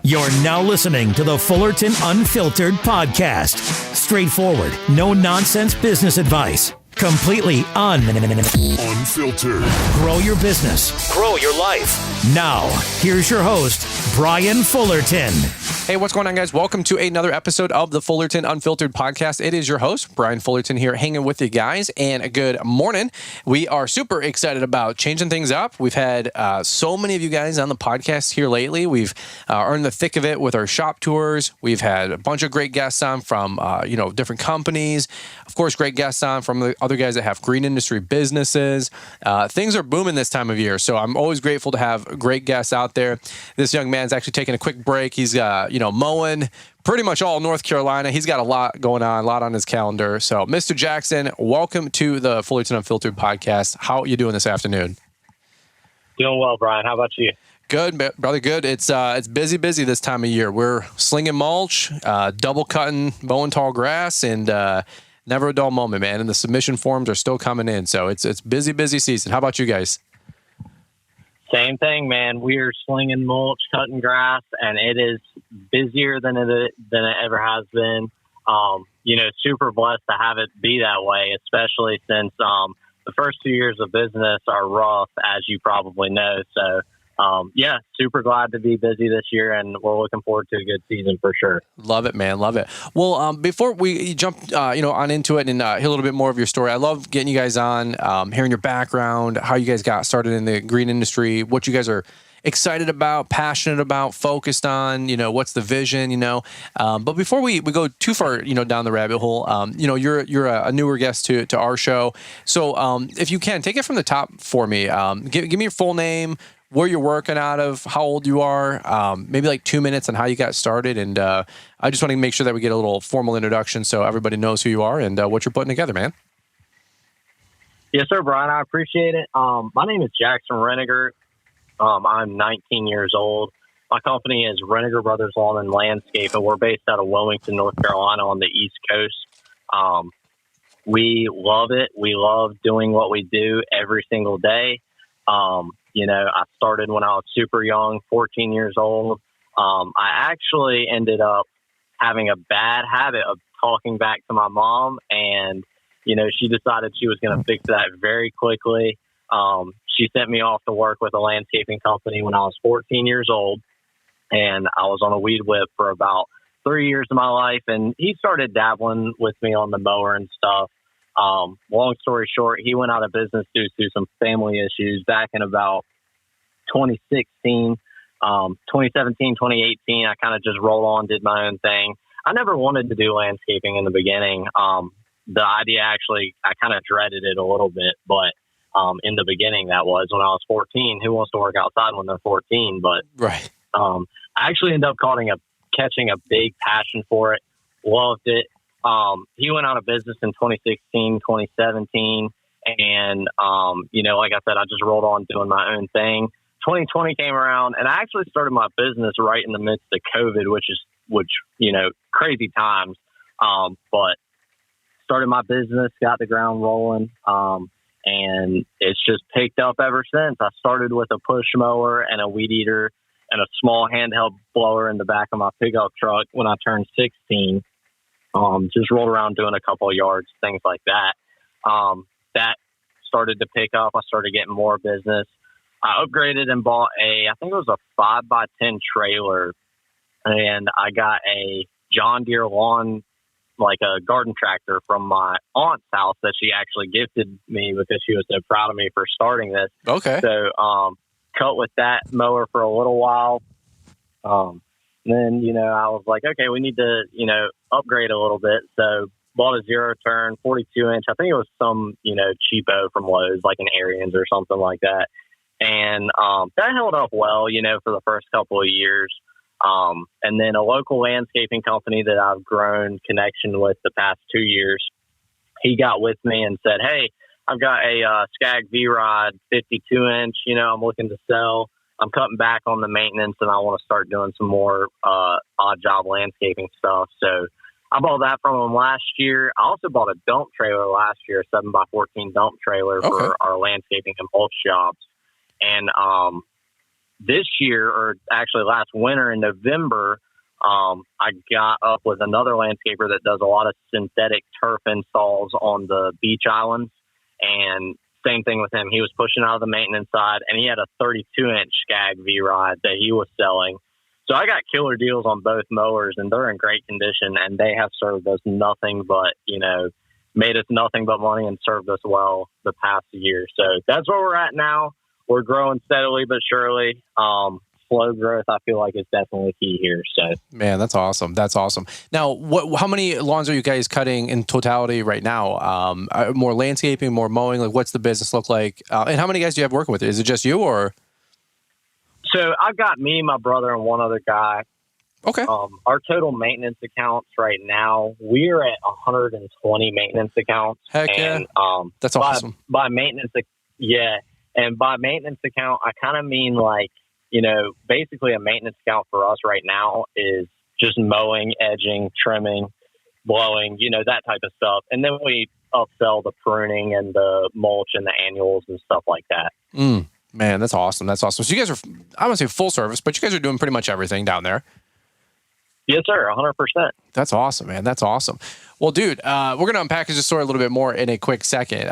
You're now listening to the Fullerton Unfiltered podcast. Straightforward, no nonsense business advice. Completely unfiltered. Grow your business. Grow your life. Now, here's your host, Brian Fullerton. Hey, what's going on, guys? Welcome to another episode of the Fullerton Unfiltered podcast. It is your host, Brian Fullerton, here hanging with you guys, and a good morning. We are super excited about changing things up. We've had so many of you guys on the podcast here lately. We've earned the thick of it with our shop tours. We've had a bunch of great guests on from different companies. Of course, great guests on from the other guys that have green industry businesses. Things are booming this time of year, so I'm always grateful to have great guests out there. This young man's actually taking a quick break. He's mowing pretty much all North Carolina. He's got a lot going on, a lot on his calendar. So, Mr. Jackson, welcome to the Fullerton Unfiltered podcast. How are you doing this afternoon? Doing well, Brian. How about you? Good, brother. Good. It's busy this time of year. We're slinging mulch, double cutting, mowing tall grass, and never a dull moment, man. And the submission forms are still coming in. So it's busy season. How about you guys? Same thing, man. We are slinging mulch, cutting grass, and it is busier than it ever has been. Super blessed to have it be that way, especially since the first 2 years of business are rough, as you probably know. So, super glad to be busy this year, and we're looking forward to a good season for sure. Love it, man. Love it. Well, before we jump, on into it and hear a little bit more of your story, I love getting you guys on, hearing your background, how you guys got started in the green industry, what you guys are excited about, passionate about, focused on, what's the vision, But before we go too far, down the rabbit hole, you're a newer guest to our show. So if you can, take it from the top for me. Give me your full name, where you're working out of, how old you are, maybe like 2 minutes on how you got started. And I just want to make sure that we get a little formal introduction so everybody knows who you are and what you're putting together, man. Yes, sir, Brian. I appreciate it. My name is Jackson Renegar. I'm 19 years old. My company is Renegar Brothers Lawn and Landscape, and we're based out of Wilmington, North Carolina on the East Coast. We love it. We love doing what we do every single day. I started when I was super young, 14 years old. I actually ended up having a bad habit of talking back to my mom, and, she decided she was going to fix that very quickly. She sent me off to work with a landscaping company when I was 14 years old, and I was on a weed whip for about 3 years of my life, and he started dabbling with me on the mower and stuff. Long story short, he went out of business due to some family issues back in about 2016, 2017, 2018. I kind of just rolled on, did my own thing. I never wanted to do landscaping in the beginning. The idea actually, I kind of dreaded it a little bit, but in the beginning, that was when I was 14. Who wants to work outside when they're 14? But right. I actually ended up catching a big passion for it. Loved it. He went out of business in 2016, 2017. And, like I said, I just rolled on doing my own thing. 2020 came around, and I actually started my business right in the midst of COVID, which crazy times. But started my business, got the ground rolling. And it's just picked up ever since. I started with a push mower and a weed eater and a small handheld blower in the back of my pickup truck when I turned 16. Just rolled around doing a couple of yards, things like that. That started to pick up. I started getting more business. I upgraded and bought I think it was a 5x10 trailer, and I got a John Deere lawn, like a garden tractor from my aunt's house that she actually gifted me because she was so proud of me for starting this. Okay. So, cut with that mower for a little while. Then, I was like, okay, we need to, upgrade a little bit. So bought a 0-turn 42-inch. I think it was some, cheapo from Lowe's, like an Ariens or something like that. And that held up well, for the first couple of years. And then a local landscaping company that I've grown connection with the past 2 years, he got with me and said, hey, I've got a Skag V-Rod 52-inch, I'm looking to sell. I'm cutting back on the maintenance, and I want to start doing some more odd job landscaping stuff. So I bought that from him last year. I also bought a dump trailer last year, a 7x14 dump trailer for our landscaping and mulch jobs. And this year, or actually last winter in November, I got up with another landscaper that does a lot of synthetic turf installs on the beach islands. And same thing with him. He was pushing out of the maintenance side, and he had a 32-inch Skag V-Rod that he was selling. So I got killer deals on both mowers, and they're in great condition, and they have served us nothing but, made us nothing but money and served us well the past year. So that's where we're at now. We're growing steadily but surely. Slow growth, I feel like, is definitely key here. So, man, that's awesome. That's awesome. Now, how many lawns are you guys cutting in totality right now? More landscaping, more mowing? Like, what's the business look like? And how many guys do you have working with it? Is it just you, or? So I've got me, my brother, and one other guy. Okay. Our total maintenance accounts right now, we're at 120 maintenance accounts. Heck and, yeah. That's awesome. By maintenance, yeah. And by maintenance account, I kind of mean like, basically a maintenance account for us right now is just mowing, edging, trimming, blowing, that type of stuff. And then we upsell the pruning and the mulch and the annuals and stuff like that. Man, that's awesome. That's awesome. So you guys are, I wouldn't say full service, but you guys are doing pretty much everything down there. Yes, sir. 100%. That's awesome, man. That's awesome. Well, dude, we're going to unpackage the story a little bit more in a quick second.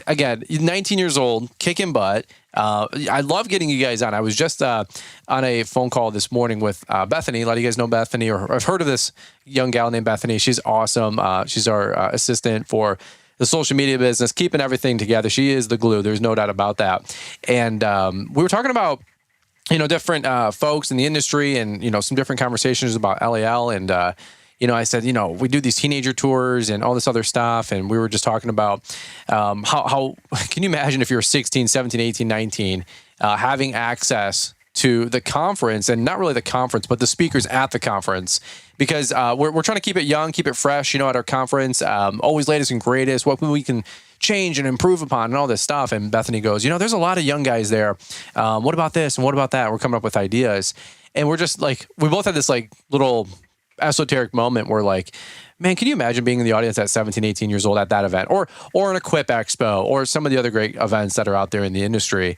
Again, 19 years old, kicking butt. I love getting you guys on. I was just on a phone call this morning with Bethany. A lot of you guys know Bethany, or I've heard of this young gal named Bethany. She's awesome. She's our assistant for the social media business, keeping everything together. She is the glue. There's no doubt about that. And we were talking about different folks in the industry, and some different conversations about LAL, and I said, we do these teenager tours and all this other stuff, and we were just talking about how can you imagine if you're 16, 17, 18, 19, having access to the conference, and not really the conference, but the speakers at the conference, because we're trying to keep it young, keep it fresh, at our conference, always latest and greatest, what we can change and improve upon and all this stuff. And Bethany goes, there's a lot of young guys there. What about this? And what about that? We're coming up with ideas. And we're just like, we both had this like little esoteric moment where like, man, can you imagine being in the audience at 17, 18 years old at that event, or an Equip Expo, or some of the other great events that are out there in the industry?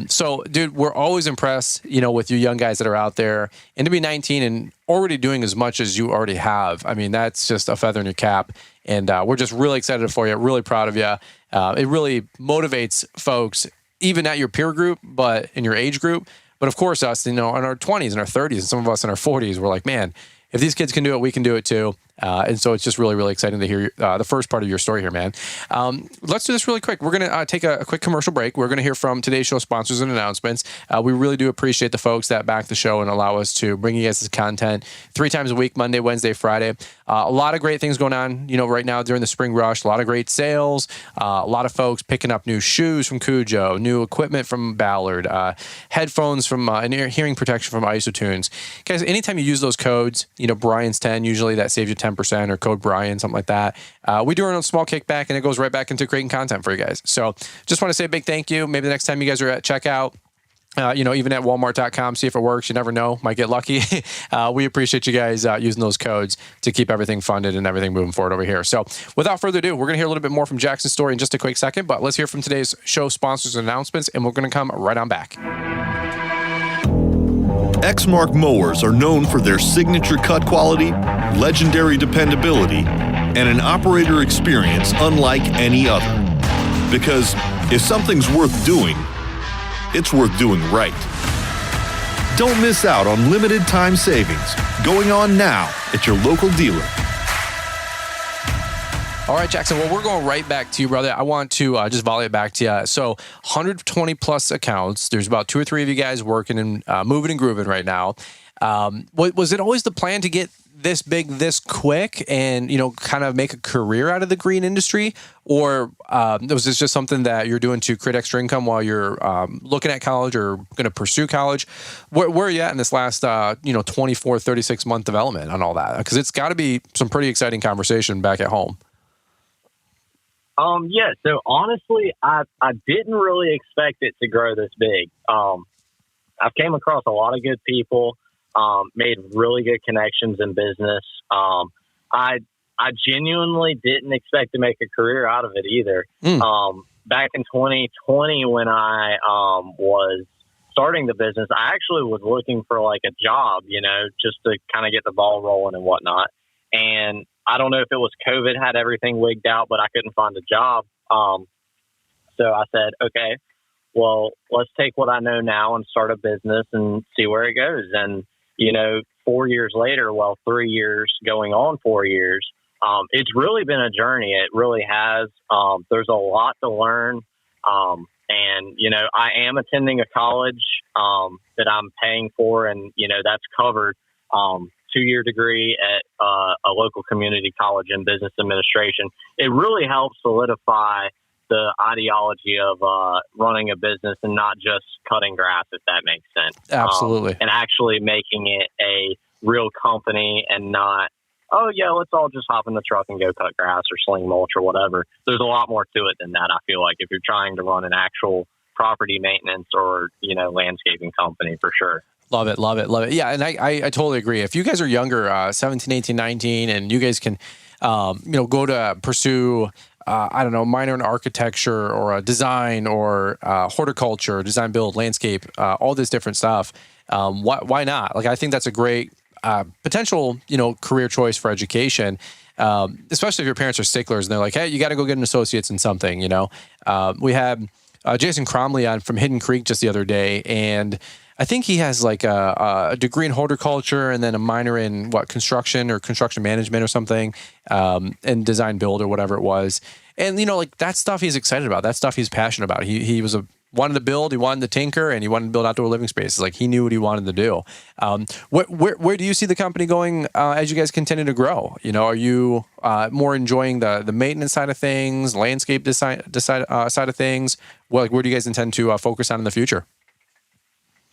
So dude, we're always impressed, with you young guys that are out there, and to be 19 and already doing as much as you already have. I mean, that's just a feather in your cap. And we're just really excited for you, really proud of you. It really motivates folks, even at your peer group, but in your age group. But of course, us, in our 20s and our 30s, and some of us in our 40s, we're like, man, if these kids can do it, we can do it too. And so it's just really, really exciting to hear the first part of your story here, man. Let's do this really quick. We're going to take a quick commercial break. We're going to hear from today's show sponsors and announcements. We really do appreciate the folks that back the show and allow us to bring you guys this content 3 times a week, Monday, Wednesday, Friday. A lot of great things going on, right now during the spring rush. A lot of great sales. A lot of folks picking up new shoes from Cujo, new equipment from Ballard, headphones from and hearing protection from IsoTunes. Guys, anytime you use those codes, Brian's 10, usually that saves you 10%, or code Brian, something like that. We do our own small kickback, and it goes right back into creating content for you guys. So just want to say a big thank you. Maybe the next time you guys are at checkout, even at walmart.com, see if it works. You never know, might get lucky. We appreciate you guys using those codes to keep everything funded and everything moving forward over here. So without further ado, we're going to hear a little bit more from Jackson's story in just a quick second, but let's hear from today's show sponsors and announcements, and we're going to come right on back. Exmark mowers are known for their signature cut quality, legendary dependability, and an operator experience unlike any other. Because if something's worth doing, it's worth doing right. Don't miss out on limited time savings going on now at your local dealer. All right, Jackson. Well, we're going right back to you, brother. I want to just volley it back to you. So 120 plus accounts. There's about 2 or 3 of you guys working and moving and grooving right now. Was it always the plan to get this big, this quick, and kind of make a career out of the green industry, or was this just something that you're doing to create extra income while you're looking at college or going to pursue college? Where are you at in this last 24, 36 month development on all that? Because it's got to be some pretty exciting conversation back at home. Yeah. So honestly, I didn't really expect it to grow this big. I've came across a lot of good people, made really good connections in business. I genuinely didn't expect to make a career out of it either. Back in 2020, when I was starting the business, I actually was looking for like a job, just to kind of get the ball rolling and whatnot. And I don't know if it was COVID had everything wigged out, but I couldn't find a job. So I said, okay, well, let's take what I know now and start a business and see where it goes. And, 4 years later, 3 years going on 4 years, it's really been a journey. It really has. There's a lot to learn. And, I am attending a college that I'm paying for, and, that's covered 2-year degree at a local community college in business administration. It really helps solidify the ideology of running a business and not just cutting grass, if that makes sense. Absolutely. And actually making it a real company and not, oh, yeah, let's all just hop in the truck and go cut grass or sling mulch or whatever. There's a lot more to it than that, I feel like, if you're trying to run an actual property maintenance or, landscaping company, for sure. Love it, love it, love it. Yeah, and I totally agree. If you guys are younger, 17, 18, 19, and you guys can, go to pursue, minor in architecture or a design or horticulture, design, build, landscape, all this different stuff, why not? Like, I think that's a great potential, career choice for education, especially if your parents are sticklers and they're like, hey, you got to go get an associate's in something, We had Jason Cromley on from Hidden Creek just the other day, and I think he has like a degree in horticulture and then a minor in construction or construction management or something, and design build or whatever it was. And, that stuff he's excited about, that stuff he's passionate about. He wanted to build, he wanted to tinker, and he wanted to build outdoor living spaces. Like, he knew what he wanted to do. Where do you see the company going as you guys continue to grow? Are you more enjoying the maintenance side of things, landscape design side of things? Where do you guys intend to focus on in the future?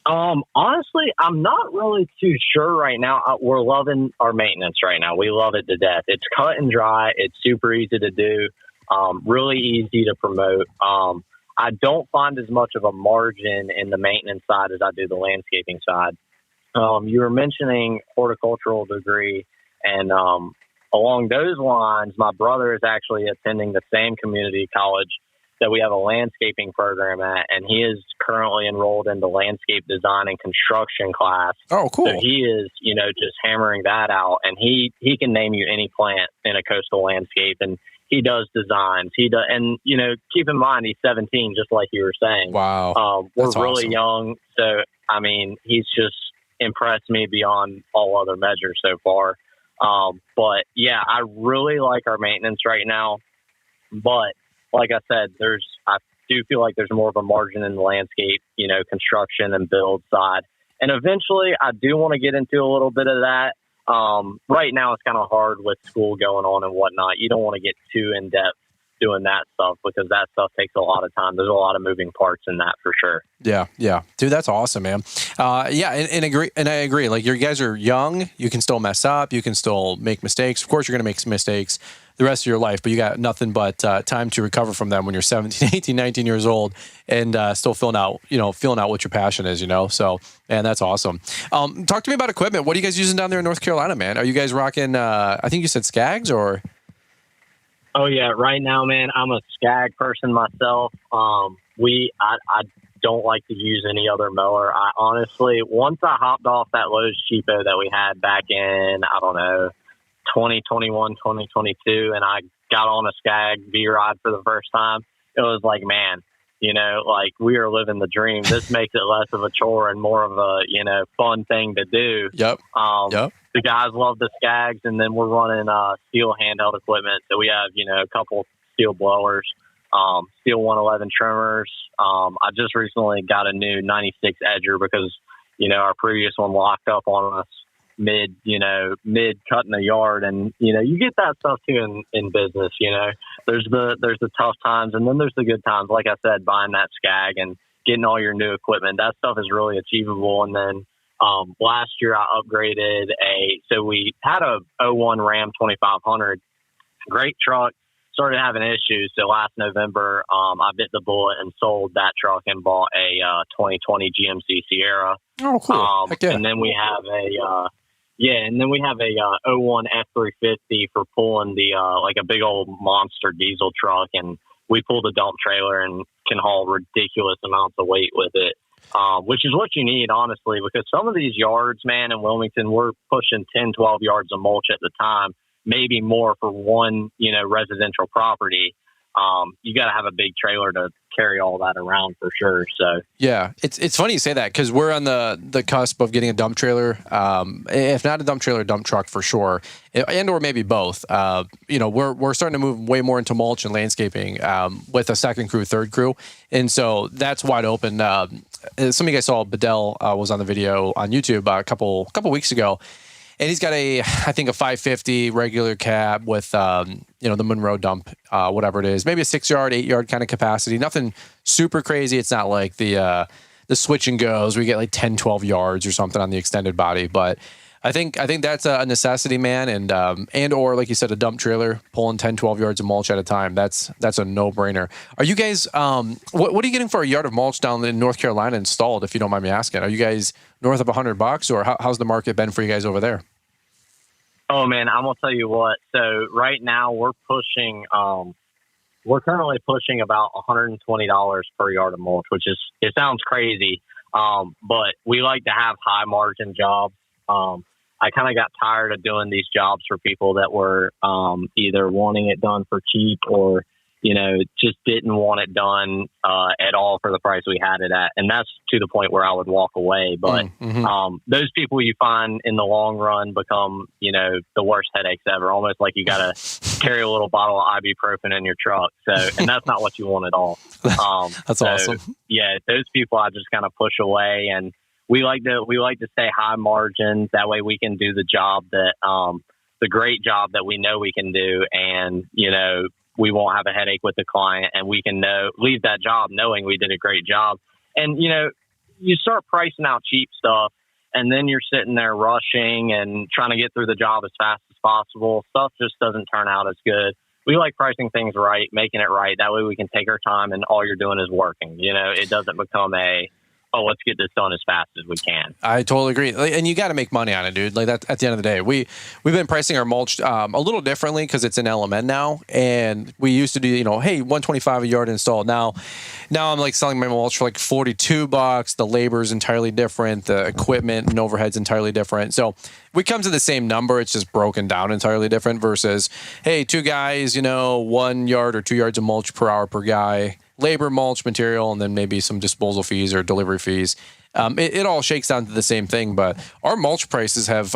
Honestly, I'm not really too sure right now. We're loving our maintenance right now. We love it to death. It's cut and dry. It's super easy to do. Really easy to promote. I don't find as much of a margin in the maintenance side as I do the landscaping side. You were mentioning horticultural degree, and along those lines, my brother is actually attending the same community college that we have a landscaping program at, and he is currently enrolled in the landscape design and construction class. Oh, cool. So he is, just hammering that out, and he can name you any plant in a coastal landscape, and he does designs. He does, and keep in mind he's 17, just like you were saying. Wow, we're really young, so I mean, he's just impressed me beyond all other measures so far. But yeah, I really like our maintenance right now, but like I said, I do feel like there's more of a margin in the landscape, construction and build side. And eventually I do want to get into a little bit of that. Right now it's kind of hard with school going on and whatnot. You don't want to get too in depth doing that stuff because that stuff takes a lot of time. There's a lot of moving parts in that for sure. Yeah. Dude, that's awesome, man. And I agree. Like, you guys are young, you can still mess up, you can still make mistakes. Of course, you're going to make some mistakes the rest of your life, but you got nothing but time to recover from them when you're 17, 18, 19 years old and still feeling out what your passion is, So, and that's awesome. Talk to me about equipment. What are you guys using down there in North Carolina, man? Are you guys rocking, I think you said Skags or? Oh yeah. Right now, man, I'm a Skag person myself. I don't like to use any other mower. I honestly, once I hopped off that Lowe's cheapo that we had back in, 2021, 2022, and I got on a Skag V-Rod for the first time, it was like, man, we are living the dream. This makes it less of a chore and more of a, fun thing to do. Yep. The guys love the Skags, and then we're running steel handheld equipment. So we have, a couple steel blowers, steel 111 trimmers. I just recently got a new 96 edger because, our previous one locked up on us mid cutting a yard. And, you get that stuff too in business, there's the tough times and then there's the good times. Like I said, buying that Skag and getting all your new equipment, that stuff is really achievable. And then, last year I upgraded so we had a 01 Ram 2500, great truck, started having issues. So last November, I bit the bullet and sold that truck and bought a 2020 GMC Sierra. Oh, cool. And then we have a 01 F350 for pulling the like a big old monster diesel truck, and we pull the dump trailer and can haul ridiculous amounts of weight with it. which is what you need, honestly, because some of these yards, man, in Wilmington, we're pushing 10, 12 yards of mulch at the time, maybe more for one, residential property. You got to have a big trailer to carry all that around for sure. So yeah, it's funny you say that because we're on the cusp of getting a dump trailer. If not a dump trailer, dump truck for sure, and or maybe both. We're starting to move way more into mulch and landscaping with a second crew, third crew, and so that's wide open. Some of you guys saw Bedell was on the video on YouTube a couple weeks ago. And he's got I think a 550 regular cab with, the Monroe dump, whatever it is, maybe a 6-yard, 8-yard kind of capacity. Nothing super crazy. It's not like the switch and goes where you get like 10, 12 yards or something on the extended body. But I think that's a necessity, man. And or like you said, a dump trailer pulling 10, 12 yards of mulch at a time. That's a no brainer. Are you guys, what are you getting for a yard of mulch down in North Carolina installed, if you don't mind me asking? Are you guys north of $100 or how's the market been for you guys over there? Oh man, I'm gonna tell you what. So right now we're pushing. We're currently pushing about $120 per yard of mulch, which it sounds crazy, but we like to have high margin jobs. I kind of got tired of doing these jobs for people that were either wanting it done for cheap or just didn't want it done at all for the price we had it at. And that's to the point where I would walk away. But those people you find in the long run become, the worst headaches ever, almost like you got to carry a little bottle of ibuprofen in your truck. So, and that's not what you want at all. That's awesome. Yeah, those people I just kind of push away. And we like to stay high margins. That way we can do the job that, the great job that we know we can do. And, we won't have a headache with the client and we can leave that job knowing we did a great job. And, you start pricing out cheap stuff and then you're sitting there rushing and trying to get through the job as fast as possible. Stuff just doesn't turn out as good. We like pricing things right, making it right. That way we can take our time and all you're doing is working. It doesn't become let's get this done as fast as we can. I totally agree. And you got to make money on it, dude. Like that at the end of the day, we've been pricing our mulch a little differently because it's an LMN now. And we used to do, hey, $125 a yard installed. Now I'm like selling my mulch for like $42. The labor is entirely different. The equipment and overhead's entirely different. So we come to the same number. It's just broken down entirely different versus, hey, 2 guys, 1 yard or 2 yards of mulch per hour per guy. Labor, mulch, material, and then maybe some disposal fees or delivery fees. It all shakes down to the same thing, but our mulch prices have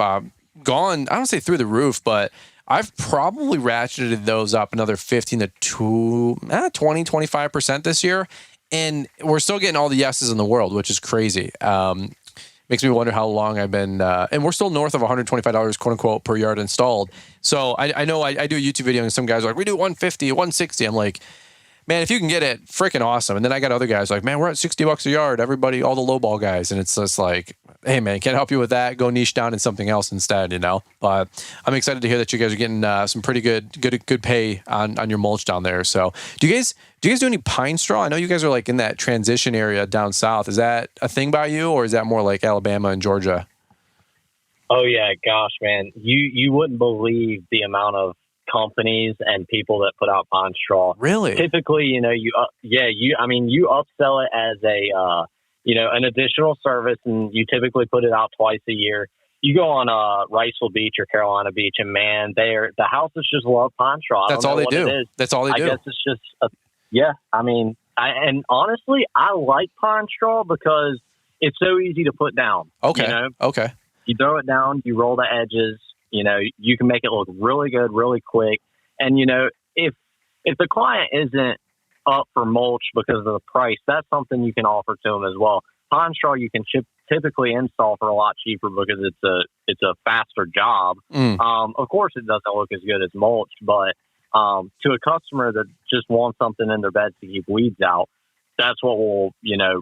gone, I don't say through the roof, but I've probably ratcheted those up another 15 to 20, 25% this year. And we're still getting all the yeses in the world, which is crazy. Makes me wonder how long I've been, and we're still north of $125, quote unquote, per yard installed. So I know I do a YouTube video and some guys are like, we do 150, 160. I'm like, man, if you can get it, freaking awesome. And then I got other guys like, man, we're at $60 a yard. Everybody, all the lowball guys. And it's just like, hey, man, can't help you with that. Go niche down in something else instead, But I'm excited to hear that you guys are getting some pretty good pay on your mulch down there. So do you guys do any pine straw? I know you guys are like in that transition area down south. Is that a thing by you or is that more like Alabama and Georgia? Oh, yeah. Gosh, man, you wouldn't believe the amount of companies and people that put out pine straw. Really? Typically, you upsell it as an additional service, and you typically put it out twice a year. You go on Riceville Beach or Carolina Beach, and man, the houses just love pine straw. That's all they do. That's all they do. I guess it's just, and honestly, I like pine straw because it's so easy to put down. Okay. Okay. You throw it down, you roll the edges. You can make it look really good, really quick. And, if the client isn't up for mulch because of the price, that's something you can offer to them as well. Pine straw you can typically install for a lot cheaper because it's a faster job. Of course, it doesn't look as good as mulch, but to a customer that just wants something in their bed to keep weeds out, that's what we'll,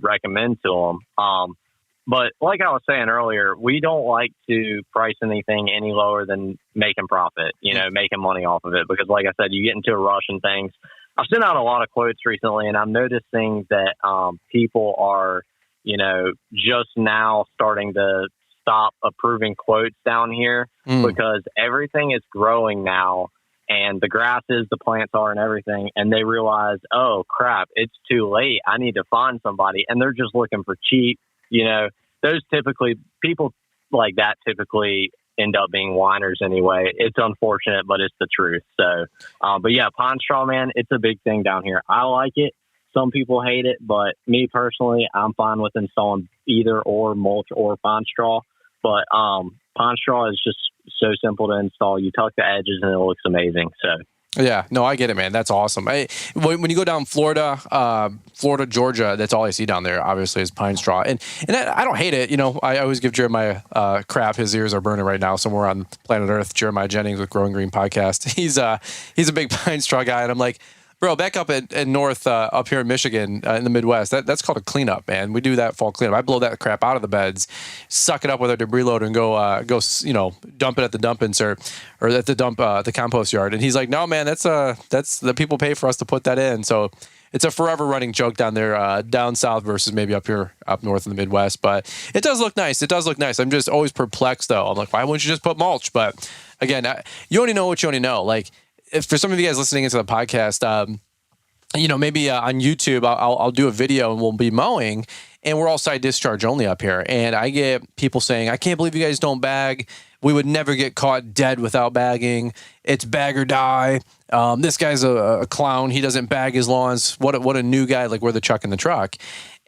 recommend to them. But like I was saying earlier, we don't like to price anything any lower than making profit, making money off of it. Because like I said, you get into a rush and things. I've sent out a lot of quotes recently, and I'm noticing that people are, just now starting to stop approving quotes down here because everything is growing now and the grasses, the plants are and everything. And they realize, oh crap, it's too late. I need to find somebody. And they're just looking for cheap, those typically people like that typically end up being whiners anyway. It's unfortunate, but it's the truth. So, but yeah, pine straw, man, it's a big thing down here. I like it. Some people hate it, but me personally, I'm fine with installing either or mulch or pine straw. But pine straw is just so simple to install. You tuck the edges and it looks amazing. So. Yeah, no, I get it, man. That's awesome. When you go down Florida, Georgia, that's all I see down there, obviously, is pine straw. And I don't hate it. I always give Jeremiah crap. His ears are burning right now somewhere on planet Earth. Jeremiah Jennings with Growing Green Podcast. He's a big pine straw guy. And I'm like, bro, back up in north, up here in Michigan, in the Midwest, that's called a cleanup, man. We do that fall cleanup. I blow that crap out of the beds, suck it up with a debris loader, and go dump it at the dump insert or at the compost yard. And he's like, no, man, that's the people pay for us to put that in. So it's a forever running joke down there, down south versus maybe up here, up north in the Midwest. But it does look nice. I'm just always perplexed though. I'm like, why wouldn't you just put mulch? But again, you only know what you only know. Like, if for some of you guys listening into the podcast, maybe on YouTube, I'll do a video and we'll be mowing, and we're all side discharge only up here. And I get people saying, I can't believe you guys don't bag. We would never get caught dead without bagging. It's bag or die. This guy's a clown. He doesn't bag his lawns. What a new guy, like we're the chuck in the truck.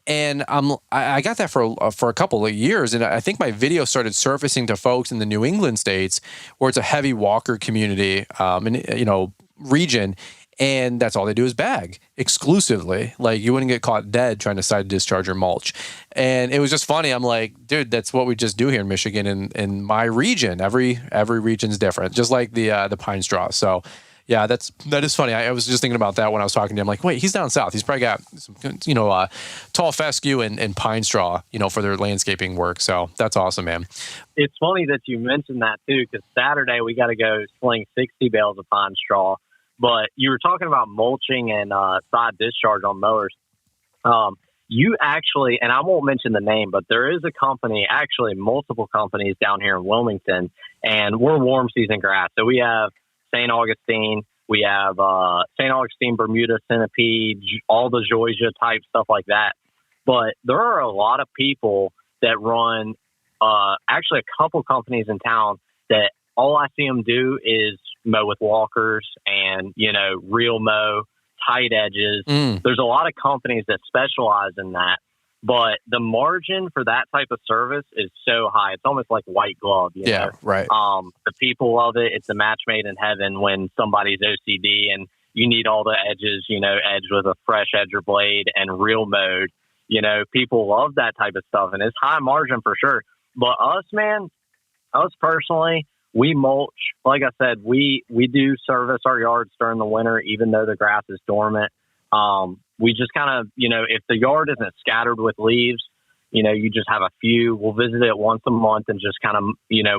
And I got that for a couple of years, and I think my video started surfacing to folks in the New England states where it's a heavy walker community, region, and that's all they do is bag exclusively. Like, you wouldn't get caught dead trying to side discharge or mulch. And it was just funny. I'm like, dude, that's what we just do here in Michigan. In my region, every region's different, just like the pine straw. So. Yeah, that is funny. I was just thinking about that when I was talking to him. Like, wait, he's down south. He's probably got some, tall fescue and pine straw, for their landscaping work. So that's awesome, man. It's funny that you mentioned that too, because Saturday we got to go sling 60 bales of pine straw. But you were talking about mulching and side discharge on mowers. You actually, and I won't mention the name, but there is a company, actually multiple companies down here in Wilmington, and we're warm season grass. So we have St. Augustine, we have St. Augustine, Bermuda, Centipede, all the Georgia type stuff like that. But there are a lot of people that run, actually a couple companies in town that all I see them do is mow with walkers and, real mow, tight edges. There's a lot of companies that specialize in that. But the margin for that type of service is so high. It's almost like white glove. You know? Right. The people love it. It's a match made in heaven when somebody's OCD and you need all the edges, edged with a fresh edger blade and real mode. People love that type of stuff, and it's high margin for sure. But us personally, we mulch. Like I said, we do service our yards during the winter, even though the grass is dormant. We just kind of, if the yard isn't scattered with leaves, you just have a few. We'll visit it once a month and just kind of,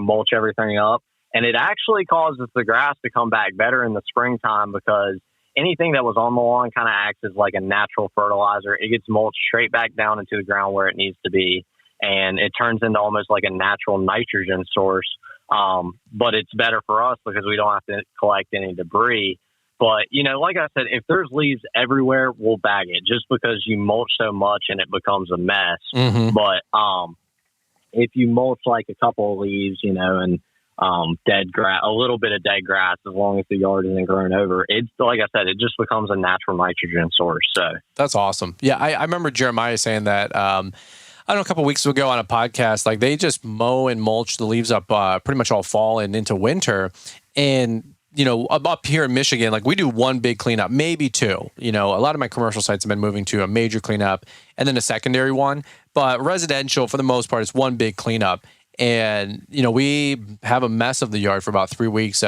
mulch everything up. And it actually causes the grass to come back better in the springtime because anything that was on the lawn kind of acts as like a natural fertilizer. It gets mulched straight back down into the ground where it needs to be. And it turns into almost like a natural nitrogen source. But it's better for us because we don't have to collect any debris. But, like I said, if there's leaves everywhere, we'll bag it just because you mulch so much and it becomes a mess. Mm-hmm. But if you mulch like a couple of leaves, and dead grass, a little bit of dead grass, as long as the yard isn't grown over, it's like I said, it just becomes a natural nitrogen source. So that's awesome. Yeah, I remember Jeremiah saying that. I don't know, a couple of weeks ago on a podcast, like they just mow and mulch the leaves up pretty much all fall and into winter. And up here in Michigan, like we do one big cleanup, maybe two. A lot of my commercial sites have been moving to a major cleanup and then a secondary one. But residential, for the most part, it's one big cleanup. And, we have a mess of the yard for about 3 weeks,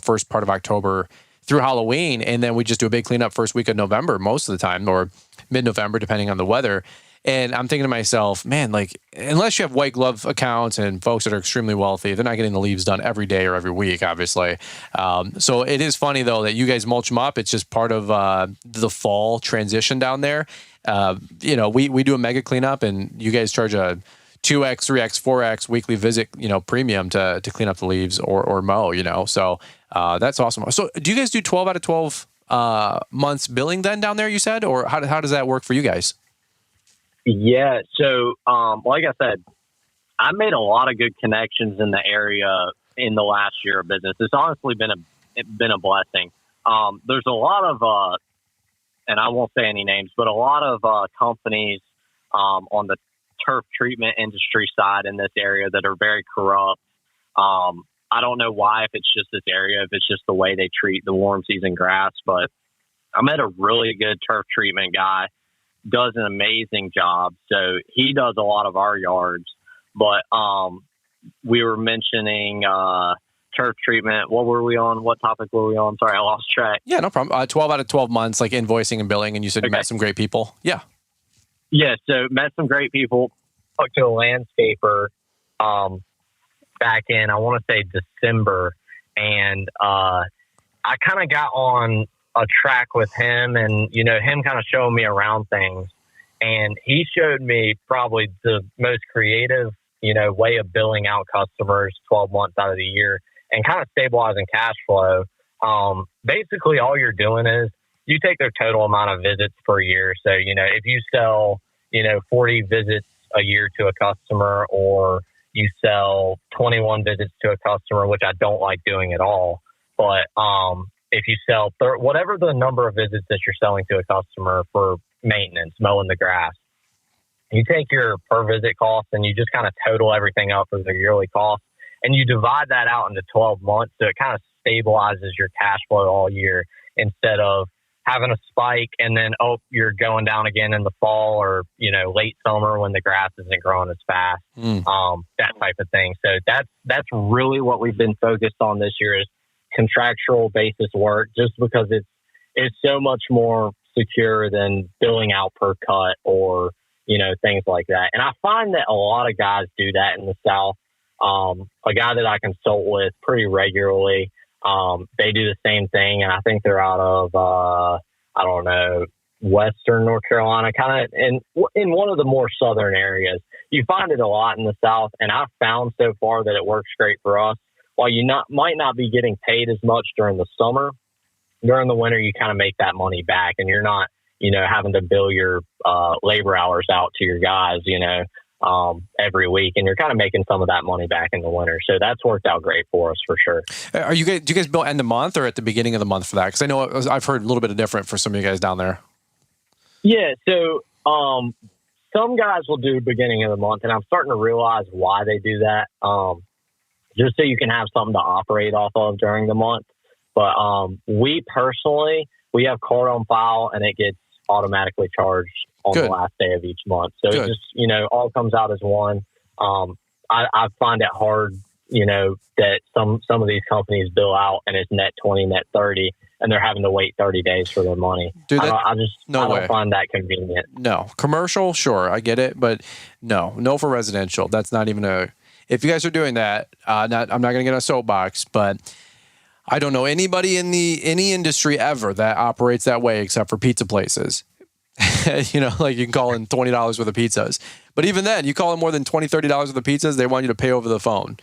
first part of October through Halloween. And then we just do a big cleanup first week of November most of the time, or mid-November, depending on the weather. And I'm thinking to myself, man, like, unless you have white glove accounts and folks that are extremely wealthy, they're not getting the leaves done every day or every week, obviously. So it is funny, though, that you guys mulch them up. It's just part of the fall transition down there. We do a mega cleanup, and you guys charge a 2X, 3X, 4X weekly visit, premium to clean up the leaves or mow, So That's awesome. So do you guys do 12 out of 12 months billing then down there, you said? Or how does that work for you guys? Yeah. So, like I said, I made a lot of good connections in the area in the last year of business. It's honestly been a blessing. There's a lot of, and I won't say any names, but a lot of companies on the turf treatment industry side in this area that are very corrupt. I don't know why, if it's just this area, if it's just the way they treat the warm season grass, but I met a really good turf treatment guy, does an amazing job. So he does a lot of our yards, but we were mentioning turf treatment. What were we on? What topic were we on? Sorry, I lost track. Yeah, no problem. 12 out of 12 months, like invoicing and billing, and you said you met some great people. Yeah. Yeah, so met some great people. Talked to a landscaper back in, I want to say December, and I kind of got on a track with him, and him kind of showing me around things, and he showed me probably the most creative way of billing out customers 12 months out of the year and kind of stabilizing cash flow. Basically all you're doing is you take their total amount of visits per year. So if you sell 40 visits a year to a customer, or you sell 21 visits to a customer, which I don't like doing at all. But if you sell whatever the number of visits that you're selling to a customer for maintenance, mowing the grass, you take your per visit cost and you just kind of total everything up for the yearly cost, and you divide that out into 12 months. So it kind of stabilizes your cash flow all year, instead of having a spike and then, you're going down again in the fall or, late summer when the grass isn't growing as fast, that type of thing. So that's really what we've been focused on this year, is contractual basis work, just because it's so much more secure than billing out per cut or, things like that. And I find that a lot of guys do that in the South. A guy that I consult with pretty regularly, they do the same thing, and I think they're out of, Western North Carolina, kind of in one of the more southern areas. You find it a lot in the South, and I've found so far that it works great for us. While you might not be getting paid as much during the summer, during the winter, you kind of make that money back, and you're not, having to bill your labor hours out to your guys, every week, and you're kind of making some of that money back in the winter. So that's worked out great for us for sure. Do you guys bill end of month or at the beginning of the month for that? Because I know I've heard a little bit of different for some of you guys down there. Yeah. So some guys will do beginning of the month, and I'm starting to realize why they do that. Just so you can have something to operate off of during the month. But we personally, we have card on file, and it gets automatically charged on the last day of each month. So it just, all comes out as one. I find it hard, that some of these companies bill out and it's net 20, net 30, and they're having to wait 30 days for their money. Dude, I don't find that convenient. No. Commercial, sure, I get it, but no for residential. That's not even if you guys are doing that, I'm not going to get on a soapbox, but I don't know anybody in any industry ever that operates that way except for pizza places. Like you can call in $20 worth of pizzas. But even then, you call in more than $20, $30 worth of pizzas, they want you to pay over the phone.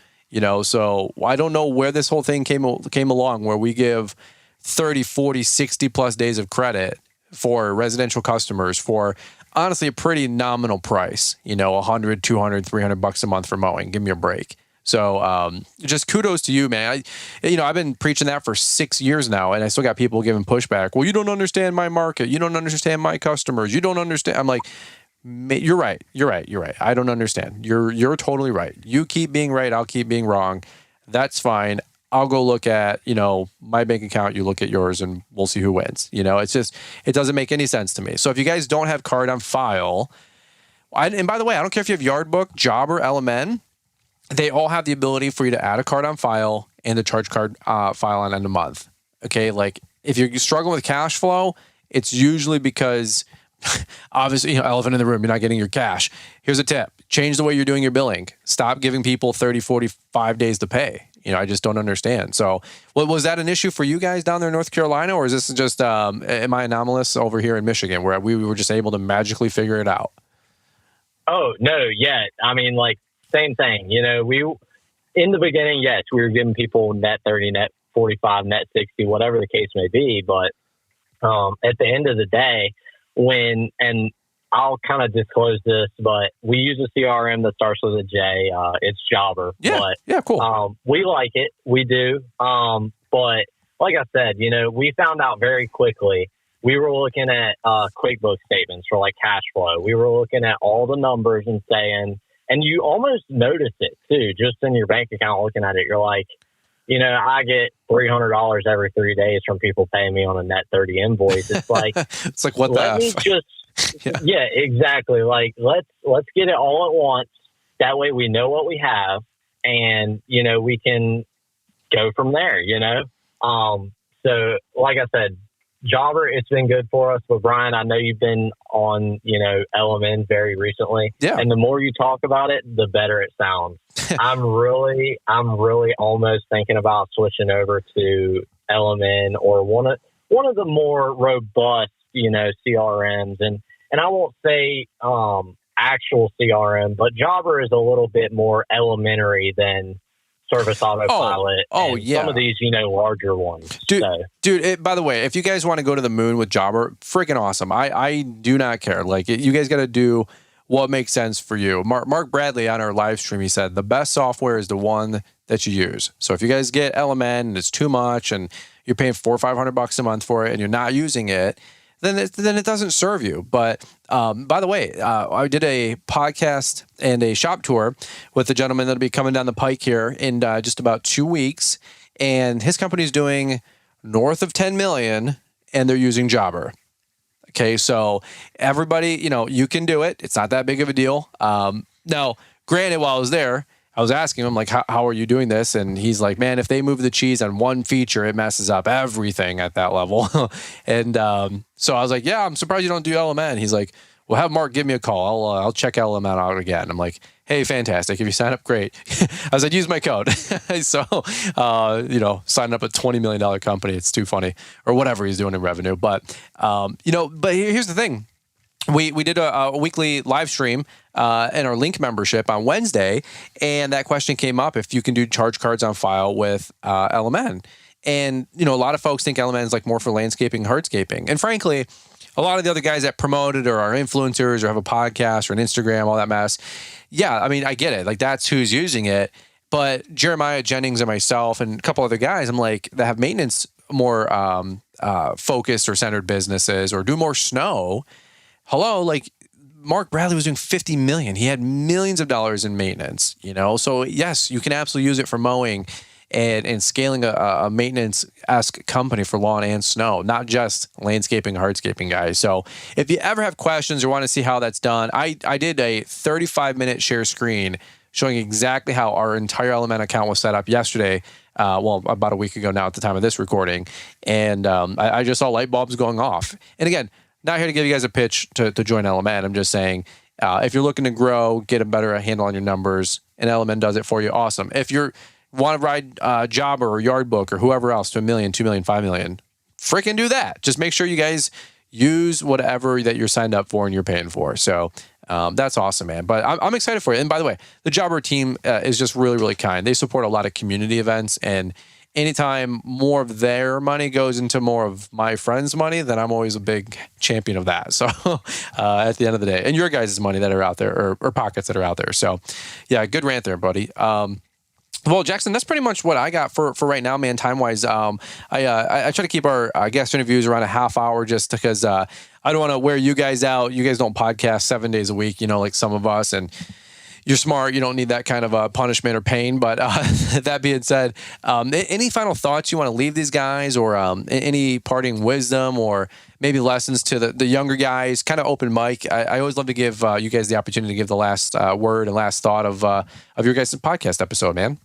So I don't know where this whole thing came along, where we give 30, 40, 60 plus days of credit for residential customers for honestly a pretty nominal price, $100, $200, $300 a month for mowing. Give me a break. So just kudos to you, man. I've been preaching that for 6 years now, and I still got people giving pushback. Well, you don't understand my market. You don't understand my customers. You don't understand. I'm like, you're right. I don't understand. You're totally right. You keep being right. I'll keep being wrong. That's fine. I'll go look at, my bank account. You look at yours, and we'll see who wins. It's just, it doesn't make any sense to me. So if you guys don't have card on file, and by the way, I don't care if you have Yard Book, Jobber, LMN, they all have the ability for you to add a card on file and a charge card file on end of month. Okay, like if you're struggling with cash flow, it's usually because obviously, elephant in the room, you're not getting your cash. Here's a tip. Change the way you're doing your billing. Stop giving people 30, 45 days to pay. I just don't understand. So was that an issue for you guys down there in North Carolina, or is this just, am I anomalous over here in Michigan where we were just able to magically figure it out? Oh, no, yeah. I mean, same thing. We in the beginning, yes, we were giving people net 30, net 45, net 60, whatever the case may be. But at the end of the day, and I'll kind of disclose this, but we use a CRM that starts with a J. It's Jobber. Yeah, cool. We like it. We do. But like I said, we found out very quickly. We were looking at QuickBooks statements for like cash flow. We were looking at all the numbers and saying, and you almost notice it too, just in your bank account looking at it. You're like, I get $300 every 3 days from people paying me on a net 30 invoice. It's like, what the F? Yeah, exactly. Like, let's get it all at once. That way we know what we have, and, we can go from there, So like I said, Jobber, it's been good for us. But Brian, I know you've been on, LMN very recently. Yeah. And the more you talk about it, the better it sounds. I'm really almost thinking about switching over to LMN or one of the more robust, CRMs. And I won't say actual CRM, but Jobber is a little bit more elementary than Service Autopilot. Yeah. Some of these, larger ones. Dude, by the way, if you guys want to go to the moon with Jobber, freaking awesome. I do not care. Like, you guys got to do what makes sense for you. Mark Bradley on our live stream, he said, the best software is the one that you use. So if you guys get LMN and it's too much and you're paying $400 or $500 a month for it and you're not using it, then it doesn't serve you. But by the way, I did a podcast and a shop tour with a gentleman that'll be coming down the pike here in just about 2 weeks. And his company's doing north of 10 million and they're using Jobber. Okay, so everybody, you can do it. It's not that big of a deal. Now, granted, while I was there, I was asking him, like, how are you doing this? And he's like, man, if they move the cheese on one feature, it messes up everything at that level. And so I was like, yeah, I'm surprised you don't do LMN. He's like, well, have Mark give me a call. I'll check LMN out again. I'm like, hey, fantastic. If you sign up, great. I was like, use my code. So, signing up a $20 million company, it's too funny, or whatever he's doing in revenue. But, but here's the thing. We did a weekly live stream in our Link membership on Wednesday, and that question came up if you can do charge cards on file with LMN. And, a lot of folks think LMN is like more for landscaping, hardscaping. And frankly, a lot of the other guys that promote it or are influencers or have a podcast or an Instagram, all that mess. Yeah, I mean, I get it. Like, that's who's using it. But Jeremiah Jennings and myself and a couple other guys, I'm like, that have maintenance more focused or centered businesses or do more snow. Hello, like Mark Bradley was doing 50 million. He had millions of dollars in maintenance, So yes, you can absolutely use it for mowing and scaling a maintenance-esque company for lawn and snow, not just landscaping, hardscaping guys. So if you ever have questions or want to see how that's done, I did a 35-minute share screen showing exactly how our entire LMN account was set up yesterday. About a week ago now at the time of this recording. And I just saw light bulbs going off. And again, not here to give you guys a pitch to join LMN. I'm just saying, if you're looking to grow, get a better handle on your numbers, and LMN does it for you, awesome. If you want to ride Jobber or Yardbook or whoever else to $1 million, $2 million, $5 million, freaking do that. Just make sure you guys use whatever that you're signed up for and you're paying for. So that's awesome, man. But I'm excited for you. And by the way, the Jobber team is just really, really kind. They support a lot of community events, and anytime more of their money goes into more of my friends' money, then I'm always a big champion of that. So at the end of the day, and your guys' money that are out there or pockets that are out there. So yeah, good rant there, buddy. Well, Jackson, that's pretty much what I got for right now, man, time-wise. I try to keep our guest interviews around a half hour just because I don't want to wear you guys out. You guys don't podcast 7 days a week, like some of us, and you're smart. You don't need that kind of punishment or pain. But that being said, any final thoughts you want to leave these guys, or any parting wisdom or maybe lessons to the younger guys? Kind of open mic. I always love to give you guys the opportunity to give the last word and last thought of your guys' podcast episode, man.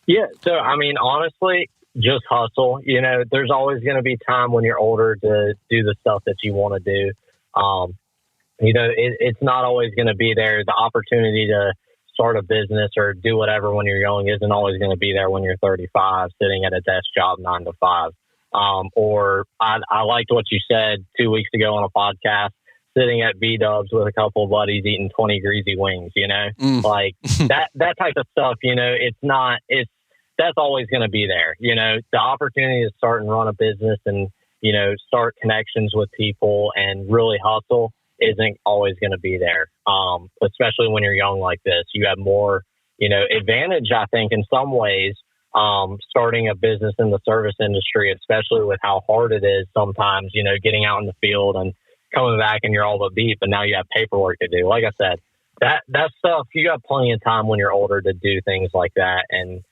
Yeah. So, I mean, honestly, just hustle. There's always going to be time when you're older to do the stuff that you want to do. It's not always going to be there. The opportunity to start a business or do whatever when you're young isn't always going to be there when you're 35, sitting at a desk job 9 to 5. Or I liked what you said 2 weeks ago on a podcast, sitting at B-Dubs with a couple of buddies eating 20 greasy wings, like that type of stuff, that's always going to be there. The opportunity to start and run a business and, start connections with people and really hustle isn't always going to be there. Especially when you're young like this, you have more, advantage, I think, in some ways, starting a business in the service industry, especially with how hard it is sometimes, getting out in the field and coming back and you're all but beat, but now you have paperwork to do. Like I said, that stuff, you got plenty of time when you're older to do things like that. And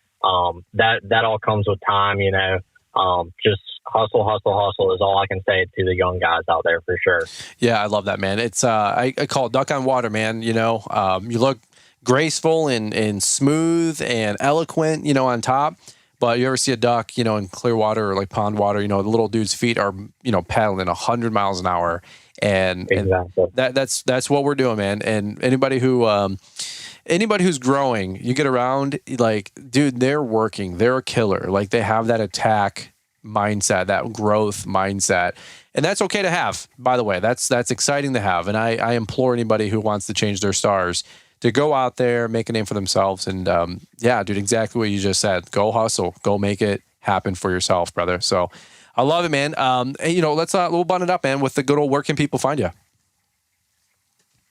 that all comes with time, just hustle is all I can say to the young guys out there for sure. Yeah, I love that, man. It's I call it duck on water, man. You look graceful and smooth and eloquent, on top. But you ever see a duck, in clear water or like pond water, the little dude's feet are, paddling 100 miles an hour. And, exactly. and that's what we're doing, man. And anybody who's growing, you get around, like, dude, they're working, they're a killer. Like, they have that attack mindset, that growth mindset. And that's okay to have, by the way. That's exciting to have. And I implore anybody who wants to change their stars to go out there, make a name for themselves. And yeah, dude, exactly what you just said. Go hustle, go make it happen for yourself, brother. So I love it, man. We'll button it up, man, with the good old, where can people find you?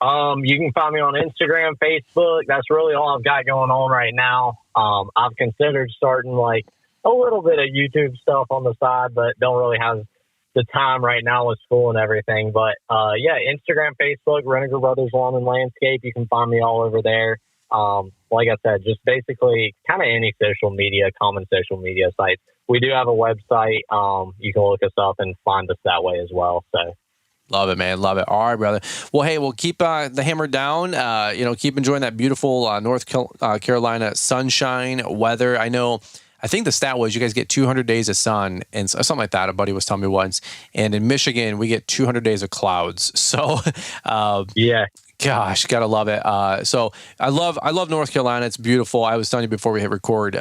You can find me on Instagram, Facebook. That's really all I've got going on right now. I've considered starting like a little bit of YouTube stuff on the side, but don't really have the time right now with school and everything. But yeah, Instagram, Facebook, Renegar Brothers Lawn and Landscape. You can find me all over there. Like I said, just basically kind of any common social media sites. We do have a website. You can look us up and find us that way as well. So. Love it, man. Love it. All right, brother. Well, hey, we'll keep the hammer down. Keep enjoying that beautiful North Carolina sunshine weather. I think the stat was you guys get 200 days of sun and something like that. A buddy was telling me once. And in Michigan, we get 200 days of clouds. So, yeah. Gosh, gotta love it. So I love North Carolina. It's beautiful. I was telling you before we hit record,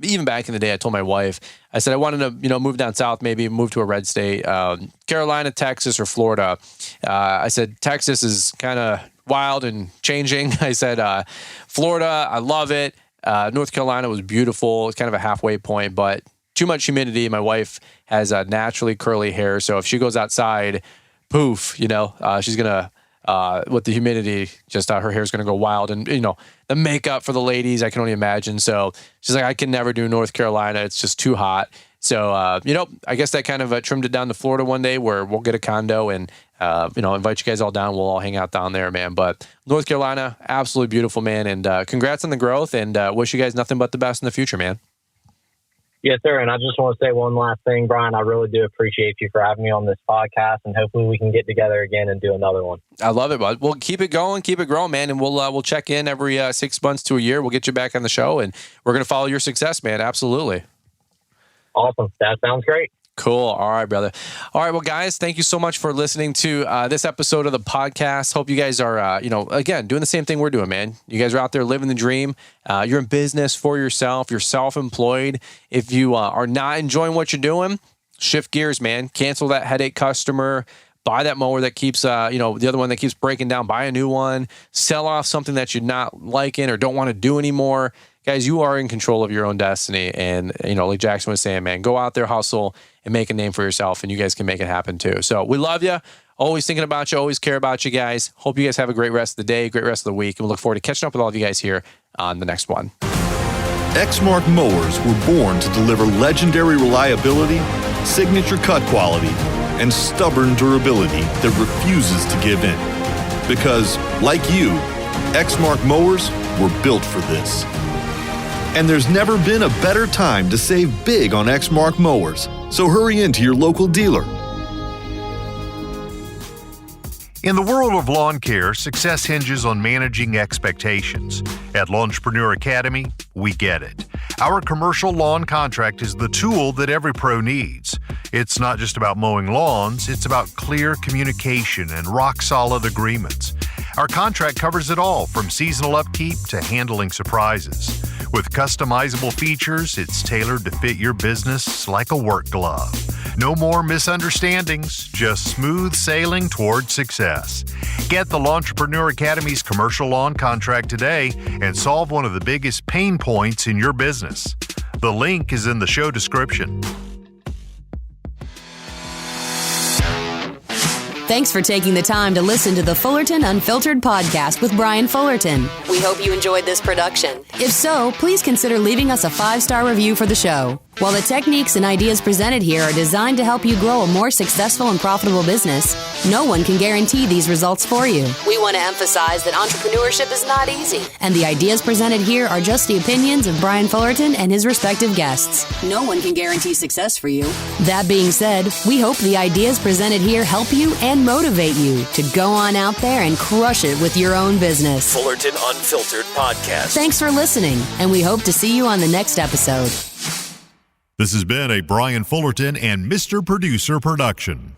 even back in the day, I told my wife, I said I wanted to, move down south, maybe move to a red state, Carolina, Texas, or Florida. I said Texas is kind of wild and changing. I said Florida, I love it. North Carolina was beautiful. It's kind of a halfway point, but too much humidity. My wife has naturally curly hair, so if she goes outside, poof, she's gonna. With the humidity, just her hair's going to go wild. And, the makeup for the ladies, I can only imagine. So she's like, I can never do North Carolina. It's just too hot. So, I guess that kind of trimmed it down to Florida one day where we'll get a condo and, invite you guys all down. We'll all hang out down there, man. But North Carolina, absolutely beautiful, man. And congrats on the growth and wish you guys nothing but the best in the future, man. Yes, sir. And I just want to say one last thing, Brian. I really do appreciate you for having me on this podcast, and hopefully we can get together again and do another one. I love it, bud. We'll keep it going, keep it growing, man. And we'll check in every 6 months to a year. We'll get you back on the show, and we're going to follow your success, man. Absolutely. Awesome. That sounds great. Cool. All right, brother. All right. Well, guys, thank you so much for listening to this episode of the podcast. Hope you guys are, again, doing the same thing we're doing, man. You guys are out there living the dream. You're in business for yourself. You're self-employed. If you are not enjoying what you're doing, shift gears, man. Cancel that headache customer. Buy that mower that keeps, the other one that keeps breaking down. Buy a new one. Sell off something that you're not liking or don't want to do anymore. Guys, you are in control of your own destiny. And, like Jackson was saying, man, go out there, hustle, and make a name for yourself, and you guys can make it happen too. So we love you. Always thinking about you. Always care about you guys. Hope you guys have a great rest of the day, great rest of the week, and we look forward to catching up with all of you guys here on the next one. Exmark mowers were born to deliver legendary reliability, signature cut quality, and stubborn durability that refuses to give in. Because, like you, Exmark mowers were built for this. And there's never been a better time to save big on Exmark mowers. So hurry into your local dealer. In the world of lawn care, success hinges on managing expectations. At Lawnpreneur Academy, we get it. Our commercial lawn contract is the tool that every pro needs. It's not just about mowing lawns, it's about clear communication and rock-solid agreements. Our contract covers it all, from seasonal upkeep to handling surprises. With customizable features, it's tailored to fit your business like a work glove. No more misunderstandings, just smooth sailing toward success. Get the Lawnpreneur Academy's commercial lawn contract today and solve one of the biggest pain points in your business. The link is in the show description. Thanks for taking the time to listen to the Fullerton Unfiltered podcast with Brian Fullerton. We hope you enjoyed this production. If so, please consider leaving us a 5-star review for the show. While the techniques and ideas presented here are designed to help you grow a more successful and profitable business, no one can guarantee these results for you. We want to emphasize that entrepreneurship is not easy, and the ideas presented here are just the opinions of Brian Fullerton and his respective guests. No one can guarantee success for you. That being said, we hope the ideas presented here help you and motivate you to go on out there and crush it with your own business. Fullerton Unfiltered Podcast. Thanks for listening, and we hope to see you on the next episode. This has been a Brian Fullerton and Mr. Producer production.